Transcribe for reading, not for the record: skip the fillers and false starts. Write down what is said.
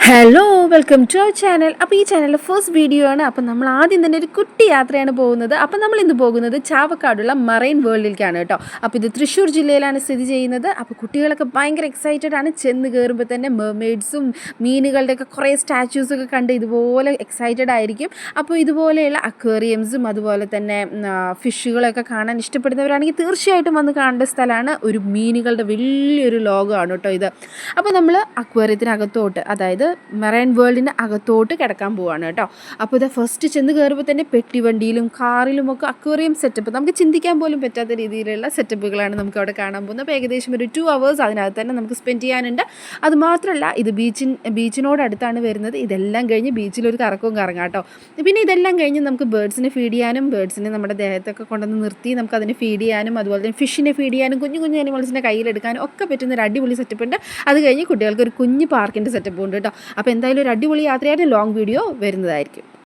Hello welcome to our channel. അപ്പോൾ ഈ ചാനലിലെ ഫസ്റ്റ് വീഡിയോ ആണ്. അപ്പോൾ നമ്മൾ ആദ്യം തന്നെ ഒരു കുട്ടി യാത്രയാണ് പോകുന്നത്. അപ്പോൾ നമ്മൾ ഇന്ന് പോകുന്നത് ചാവക്കാടുള്ള മറൈൻ വേൾഡിലേക്കാണ് കേട്ടോ. അപ്പോൾ ഇത് തൃശ്ശൂർ ജില്ലയിലാണ് സ്ഥിതി ചെയ്യുന്നത്. അപ്പോൾ കുട്ടികളൊക്കെ ഭയങ്കര എക്സൈറ്റഡ് ആണ്. ചെന്ന് കയറുമ്പോൾ തന്നെ മെർമെയ്ഡ്സും മീനുകളുടെയൊക്കെ കുറേ സ്റ്റാച്യൂസൊക്കെ കണ്ട് ഇതുപോലെ എക്സൈറ്റഡ് ആയിരിക്കും. അപ്പോൾ ഇതുപോലെയുള്ള അക്വേറിയംസും അതുപോലെ തന്നെ ഫിഷുകളൊക്കെ കാണാൻ ഇഷ്ടപ്പെടുന്നവരാണെങ്കിൽ തീർച്ചയായിട്ടും വന്ന് കാണേണ്ട സ്ഥലമാണ്. ഒരു മീനുകളുടെ വലിയൊരു ലോകമാണ് കേട്ടോ ഇത്. അപ്പോൾ നമ്മൾ അക്വേറിയത്തിനകത്തോട്ട്, അതായത് മെറൈൻ വേൾഡിൻ്റെ അകത്തോട്ട് കിടക്കാൻ പോവുകയാണ് കേട്ടോ. അപ്പോൾ ഇത് ഫസ്റ്റ് ചെന്ന് കയറുമ്പോൾ തന്നെ പെട്ടിവണ്ടിയിലും കാറിലുമൊക്കെ അക്വേറിയം സെറ്റപ്പ്, നമുക്ക് ചിന്തിക്കാൻ പോലും പറ്റാത്ത രീതിയിലുള്ള സെറ്റപ്പുകളാണ് നമുക്ക് അവിടെ കാണാൻ പോകുന്നത്. അപ്പോൾ ഏകദേശം ഒരു 2 hours അതിനകത്ത് തന്നെ നമുക്ക് സ്പെൻഡ് ചെയ്യാനുണ്ട്. അതുമാത്രമല്ല ഇത് ബീച്ചിനോടടുത്താണ് വരുന്നത്. ഇതെല്ലാം കഴിഞ്ഞ് ബീച്ചിലൊരു കറക്കവും കറങ്ങാം കേട്ടോ. പിന്നെ ഇതെല്ലാം കഴിഞ്ഞ് നമുക്ക് ബേർഡ്സിനെ ഫീഡ് ചെയ്യാനും, ബേർഡ്സിനെ നമ്മുടെ ദേഹത്തൊക്കെ കൊണ്ടുവന്ന് നിർത്തി നമുക്ക് അതിനെ ഫീഡ് ചെയ്യാനും, അതുപോലെ തന്നെ ഫിഷിനെ ഫീഡ് ചെയ്യാനും, കുഞ്ഞു കുഞ്ഞു അനിമൽസിനെ കയ്യിലെടുക്കാനും ഒക്കെ പറ്റുന്ന ഒരു അടിപൊളി സെറ്റപ്പ് ഉണ്ട്. അത് കഴിഞ്ഞ് കുട്ടികൾക്ക് ഒരു കുഞ്ഞ് പാർക്കിൻ്റെ സെറ്റപ്പ് ഉണ്ട് കേട്ടോ. അപ്പോൾ എന്തായാലും ഒരു അടിപൊളി യാത്രയായിട്ട് ലോങ് വീഡിയോ വരുന്നതായിരിക്കും.